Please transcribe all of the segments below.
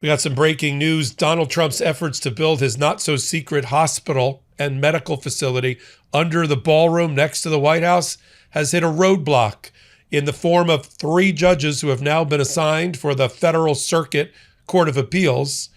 We got some breaking news. Donald Trump's efforts to build his not-so-secret hospital and medical facility under the ballroom next to the White House has hit a roadblock in the form of 3 judges who have now been assigned for the Federal Circuit Court of Appeals.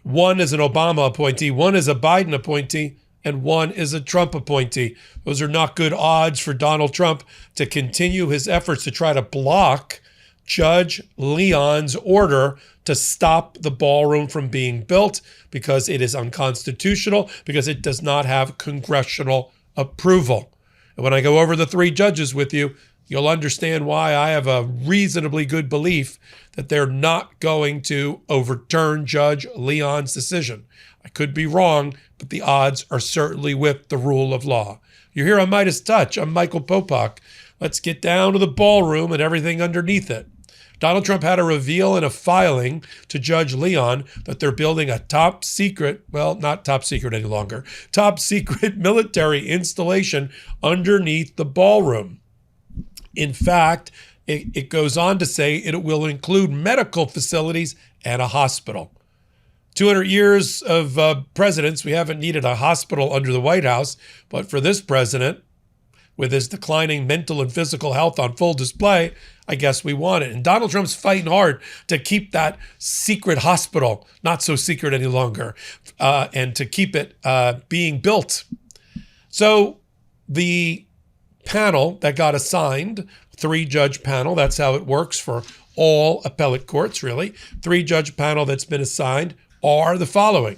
One is an Obama appointee, one is a Biden appointee, and one is a Trump appointee. Those are not good odds for Donald Trump to continue his efforts to try to block Judge Leon's order to stop the ballroom from being built because it is unconstitutional, because it does not have congressional approval. And when I go over the 3 judges with you, you'll understand why I have a reasonably good belief that they're not going to overturn Judge Leon's decision. I could be wrong, but the odds are certainly with the rule of law. You're here on MeidasTouch. I'm Michael Popok. Let's get down to the ballroom and everything underneath it. Donald Trump had a reveal in a filing to Judge Leon that they're building a top secret, well, not top secret any longer, top secret military installation underneath the ballroom. In fact, it goes on to say it will include medical facilities and a hospital. 200 years of presidents, we haven't needed a hospital under the White House, but for this president, with his declining mental and physical health on full display, I guess we want it. And Donald Trump's fighting hard to keep that secret hospital not so secret any longer, and to keep it being built. So the panel that got assigned, 3-judge panel, that's how it works for all appellate courts, really. 3-judge panel that's been assigned are the following.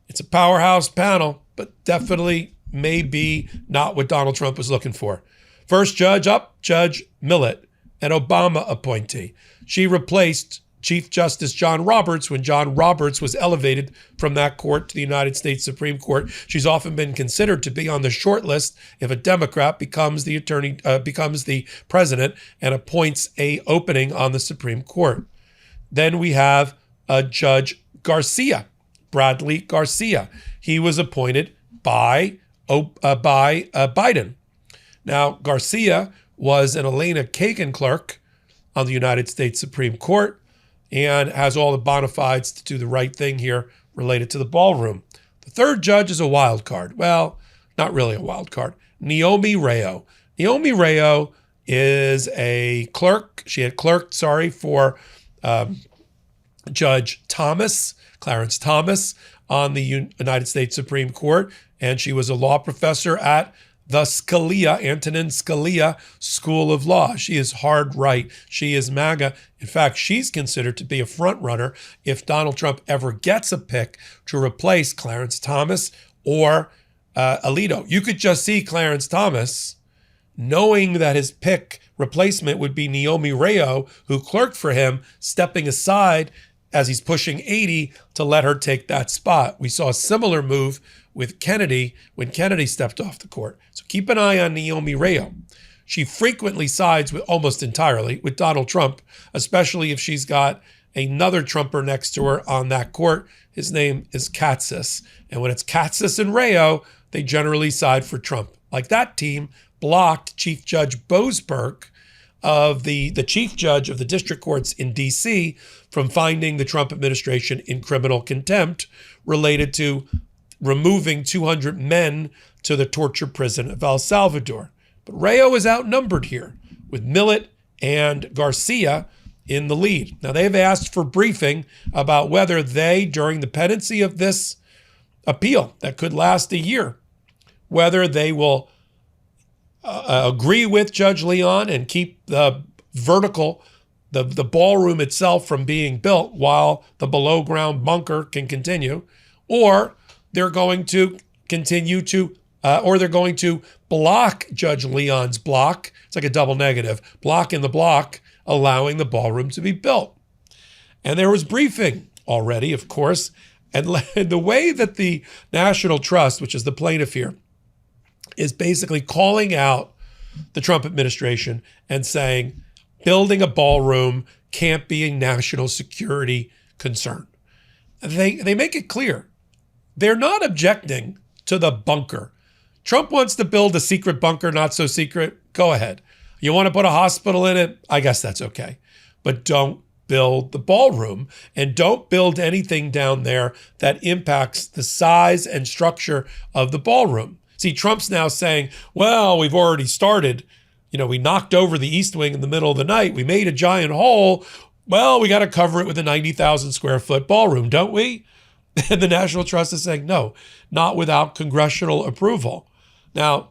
It's a powerhouse panel, but definitely maybe not what Donald Trump was looking for. First judge up, Judge Millet, an Obama appointee. She replaced Chief Justice John Roberts when John Roberts was elevated from that court to the United States Supreme Court. She's often been considered to be on the short list if a Democrat becomes the president and appoints a opening on the Supreme Court. Then we have Judge Garcia, Bradley Garcia. He was appointed by Biden. Now, Garcia was an Elena Kagan clerk on the United States Supreme Court and has all the bona fides to do the right thing here related to the ballroom. The 3rd judge is a wild card. Well, not really a wild card. Naomi Rao. Naomi Rao is a clerk. She had clerked, for Judge Clarence Thomas, on the United States Supreme Court, and she was a law professor at the Antonin Scalia School of Law. She is hard right. She is MAGA. In fact, she's considered to be a front runner if Donald Trump ever gets a pick to replace Clarence Thomas or Alito. You could just see Clarence Thomas, knowing that his pick replacement would be Naomi Rao, who clerked for him, stepping aside as he's pushing 80 to let her take that spot. We saw a similar move with Kennedy when Kennedy stepped off the court. So keep an eye on Naomi Rao. She frequently sides with, almost entirely, with Donald Trump, especially if she's got another Trumper next to her on that court. His name is Katsas. And when it's Katsas and Rao, they generally side for Trump. Like that team blocked Chief Judge Boasberg, of the chief judge of the district courts in D.C., from finding the Trump administration in criminal contempt related to removing 200 men to the torture prison of El Salvador. But Rao is outnumbered here, with Millet and Garcia in the lead. Now, they've asked for briefing about whether they, during the pendency of this appeal that could last a year, whether they will agree with Judge Leon and keep the vertical, the ballroom itself from being built while the below ground bunker can continue, or they're going to continue to, or they're going to block Judge Leon's block. It's like a double negative, block in the block, allowing the ballroom to be built. And there was briefing already, of course, and the way that the National Trust, which is the plaintiff here, is basically calling out the Trump administration and saying building a ballroom can't be a national security concern. They make it clear. They're not objecting to the bunker. Trump wants to build a secret bunker, not so secret. Go ahead. You want to put a hospital in it? I guess that's okay. But don't build the ballroom and don't build anything down there that impacts the size and structure of the ballroom. See, Trump's now saying, well, we've already started. We knocked over the East Wing in the middle of the night. We made a giant hole. Well, we got to cover it with a 90,000 square foot ballroom, don't we? And the National Trust is saying, no, not without congressional approval. Now,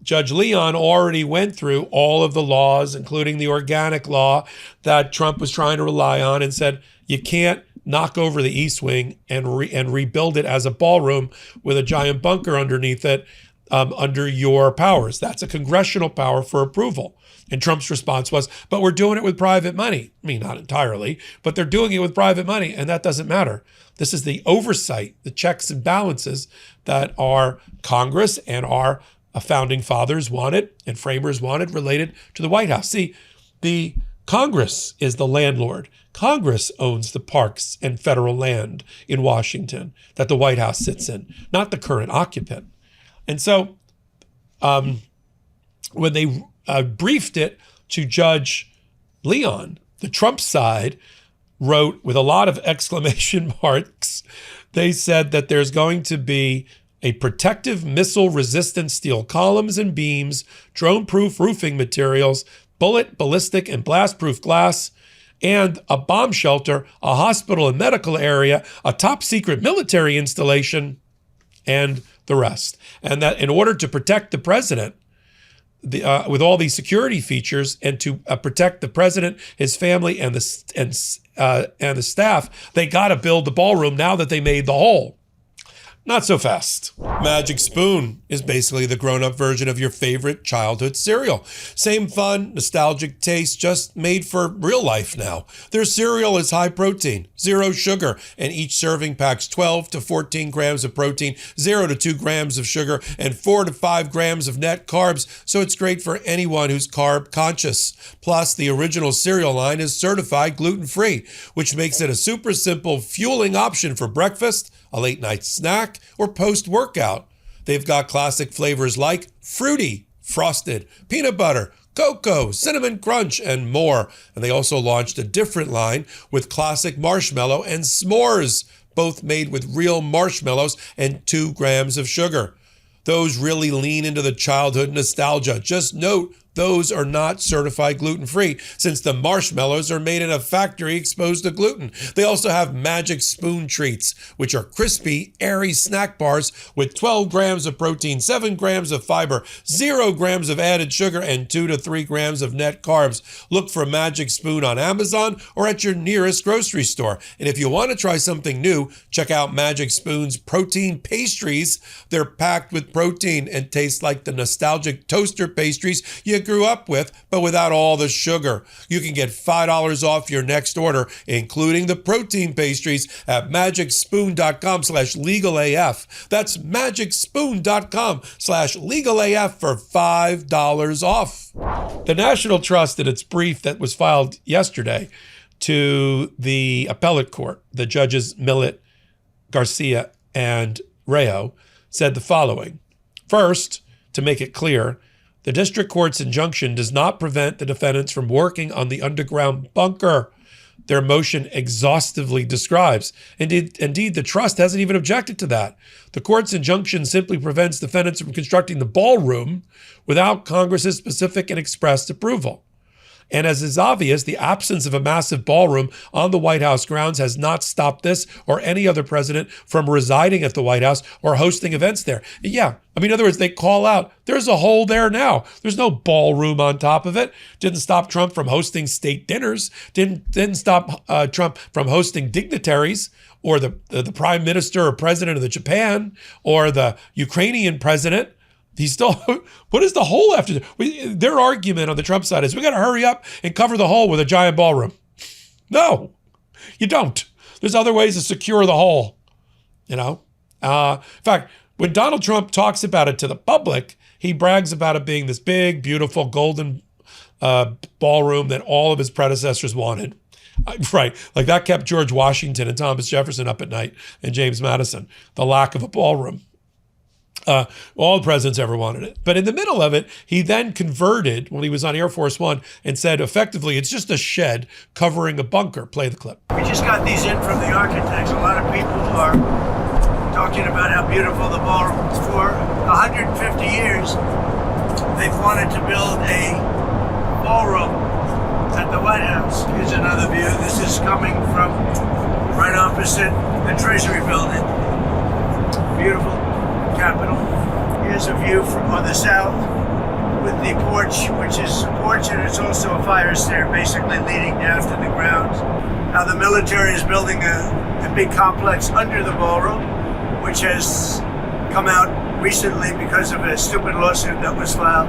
Judge Leon already went through all of the laws, including the organic law that Trump was trying to rely on, and said, you can't knock over the East Wing and rebuild it as a ballroom with a giant bunker underneath it under your powers. That's a congressional power for approval. And Trump's response was, but we're doing it with private money. I mean, not entirely, but they're doing it with private money, and that doesn't matter. This is the oversight, the checks and balances that our Congress and our founding fathers wanted and framers wanted related to the White House. See, the Congress is the landlord. Congress owns the parks and federal land in Washington that the White House sits in, not the current occupant. And so when they briefed it to Judge Leon, the Trump side wrote with a lot of exclamation marks, they said that there's going to be a protective missile-resistant steel columns and beams, drone-proof roofing materials, bullet, ballistic, and blast-proof glass, and a bomb shelter, a hospital and medical area, a top-secret military installation, and the rest. And that in order to protect the president, with all these security features, and to protect the president, his family, and the staff, they got to build the ballroom now that they made the hole. Not so fast. Magic Spoon is basically the grown-up version of your favorite childhood cereal. Same fun, nostalgic taste, just made for real life now. Their cereal is high protein, 0 sugar, and each serving packs 12 to 14 grams of protein, 0 to 2 grams of sugar, and 4 to 5 grams of net carbs, so it's great for anyone who's carb conscious. Plus, the original cereal line is certified gluten-free, which makes it a super simple fueling option for breakfast, a late night snack, or post-workout. They've got classic flavors like fruity, frosted, peanut butter, cocoa, cinnamon crunch, and more. And they also launched a different line with classic marshmallow and s'mores, both made with real marshmallows and 2 grams of sugar. Those really lean into the childhood nostalgia. Just note, those are not certified gluten-free, since the marshmallows are made in a factory exposed to gluten. They also have Magic Spoon treats, which are crispy, airy snack bars with 12 grams of protein, 7 grams of fiber, 0 grams of added sugar, and 2 to 3 grams of net carbs. Look for Magic Spoon on Amazon or at your nearest grocery store. And if you want to try something new, check out Magic Spoon's protein pastries. They're packed with protein and taste like the nostalgic toaster pastries you grew up with, but without all the sugar. You can get $5 off your next order, including the protein pastries, at magicspoon.com/legalaf. That's magicspoon.com/legalaf for $5 off. The National Trust, in its brief that was filed yesterday to the appellate court, the judges Millet, Garcia, and Rayo, said the following. First, to make it clear, the district court's injunction does not prevent the defendants from working on the underground bunker their motion exhaustively describes. Indeed, the trust hasn't even objected to that. The court's injunction simply prevents defendants from constructing the ballroom without Congress's specific and expressed approval. And as is obvious, the absence of a massive ballroom on the White House grounds has not stopped this or any other president from residing at the White House or hosting events there. Yeah, I mean, in other words, they call out, there's a hole there now. There's no ballroom on top of it. Didn't stop Trump from hosting state dinners. Didn't stop Trump from hosting dignitaries or the prime minister or president of the Japan or the Ukrainian president. He's still, what is the hole after? Their argument on the Trump side is we got to hurry up and cover the hole with a giant ballroom. No, you don't. There's other ways to secure the hole, you know? In fact, when Donald Trump talks about it to the public, he brags about it being this big, beautiful, golden ballroom that all of his predecessors wanted. Right, like that kept George Washington and Thomas Jefferson up at night and James Madison, the lack of a ballroom. All the presidents ever wanted it. But in the middle of it, he then converted when he was on Air Force One and said, effectively, it's just a shed covering a bunker. Play the clip. We just got these in from the architects. A lot of people are talking about how beautiful the ballroom is. For 150 years, they've wanted to build a ballroom at the White House. Here's another view. This is coming from right opposite the Treasury building. Beautiful Capitol. Here's a view from on the south with the porch, which is a porch and it's also a fire stair basically leading down to the ground. Now the military is building a big complex under the ballroom, which has come out recently because of a stupid lawsuit that was filed.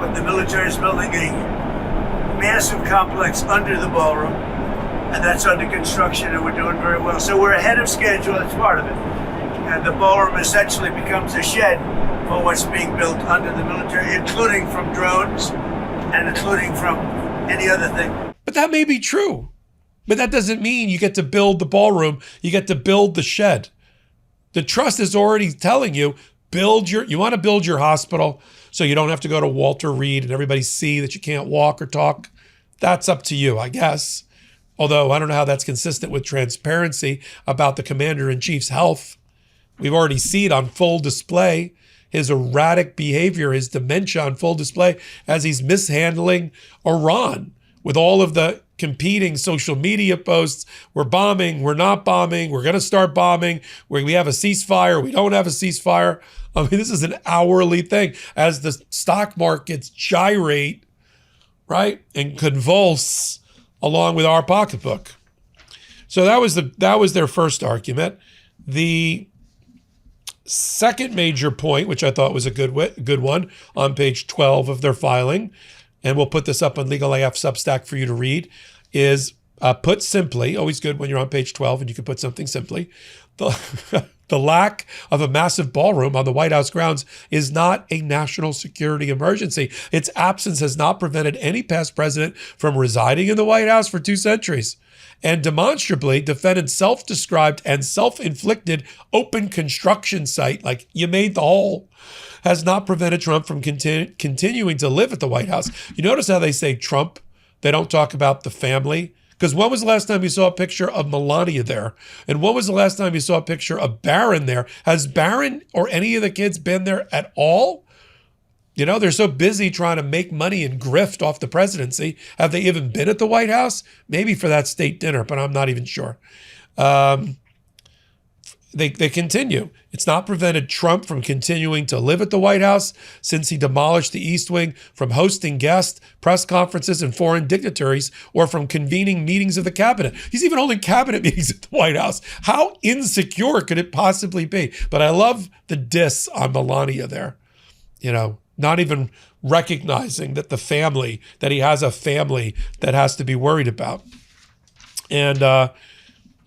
But the military is building a massive complex under the ballroom, and that's under construction, and we're doing very well. So we're ahead of schedule, that's part of it. And the ballroom essentially becomes a shed for what's being built under the military, including from drones and including from any other thing. But that may be true. But that doesn't mean you get to build the ballroom. You get to build the shed. The trust is already telling you, you want to build your hospital so you don't have to go to Walter Reed and everybody see that you can't walk or talk. That's up to you, I guess. Although I don't know how that's consistent with transparency about the commander-in-chief's health. We've already seen it on full display, his erratic behavior, his dementia on full display as he's mishandling Iran with all of the competing social media posts. We're bombing, we're not bombing, we're going to start bombing, we have a ceasefire, we don't have a ceasefire. I mean, this is an hourly thing as the stock markets gyrate, right, and convulse along with our pocketbook. So that was their first argument. The second major point, which I thought was a good one, on page 12 of their filing, and we'll put this up on Legal AF Substack for you to read, is put simply, always good when you're on page 12 and you can put something simply, the lack of a massive ballroom on the White House grounds is not a national security emergency. Its absence has not prevented any past president from residing in the White House for 2 centuries. And demonstrably, defendant's self-described and self-inflicted open construction site, like you made the hole, has not prevented Trump from continuing to live at the White House. You notice how they say Trump, they don't talk about the family? Because when was the last time you saw a picture of Melania there? And when was the last time you saw a picture of Barron there? Has Barron or any of the kids been there at all? You know, they're so busy trying to make money and grift off the presidency. Have they even been at the White House? Maybe for that state dinner, but I'm not even sure. They continue. It's not prevented Trump from continuing to live at the White House since he demolished the East Wing, from hosting guests, press conferences, and foreign dignitaries, or from convening meetings of the cabinet. He's even holding cabinet meetings at the White House. How insecure could it possibly be? But I love the diss on Melania there. You know, not even recognizing that that he has a family that has to be worried about. And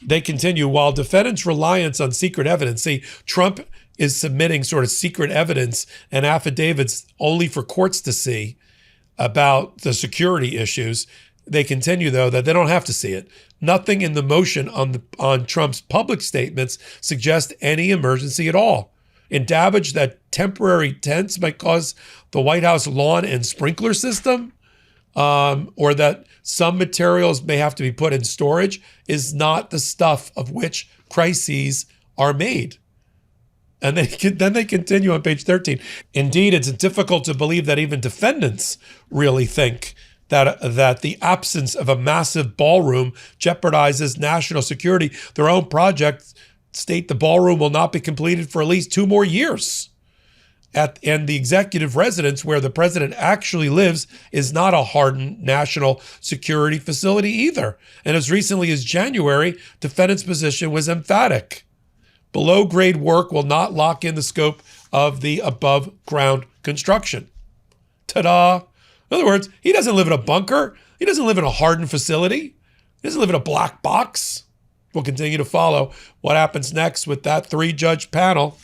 they continue, while defendants' reliance on secret evidence, see, Trump is submitting sort of secret evidence and affidavits only for courts to see about the security issues. They continue, though, that they don't have to see it. Nothing in the motion on Trump's public statements suggests any emergency at all. In damage that temporary tents might cause the White House lawn and sprinkler system, or that some materials may have to be put in storage, is not the stuff of which crises are made. And then they continue on page 13. Indeed, it's difficult to believe that even defendants really think that the absence of a massive ballroom jeopardizes national security. Their own projects state the ballroom will not be completed for at least 2 more years. And the executive residence where the president actually lives is not a hardened national security facility either. And as recently as January, defendant's position was emphatic. Below grade work will not lock in the scope of the above ground construction. Ta-da! In other words, he doesn't live in a bunker. He doesn't live in a hardened facility. He doesn't live in a black box. We'll continue to follow what happens next with that 3-judge panel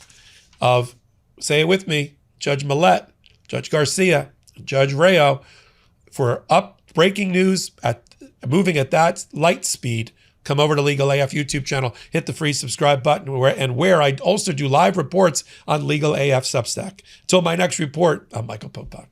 of, say it with me, Judge Millet, Judge Garcia, Judge Rayo, for breaking news moving at that light speed come over to Legal AF YouTube channel, hit the free subscribe button, where I also do live reports on Legal AF Substack. Until my next report, I'm Michael Popok.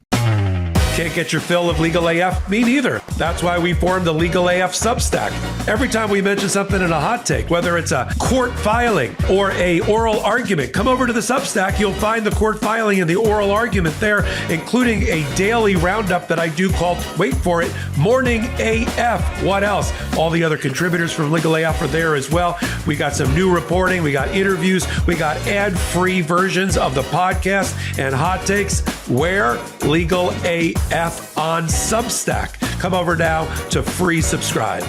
Can't get your fill of Legal AF? Me neither. That's why we formed the Legal AF Substack. Every time we mention something in a hot take, whether it's a court filing or a oral argument, come over to the Substack. You'll find the court filing and the oral argument there, including a daily roundup that I do called, wait for it, Morning AF. What else? All the other contributors from Legal AF are there as well. We got some new reporting. We got interviews. We got ad-free versions of the podcast and hot takes. Where? Legal AF on Substack. Come over now to free subscribe.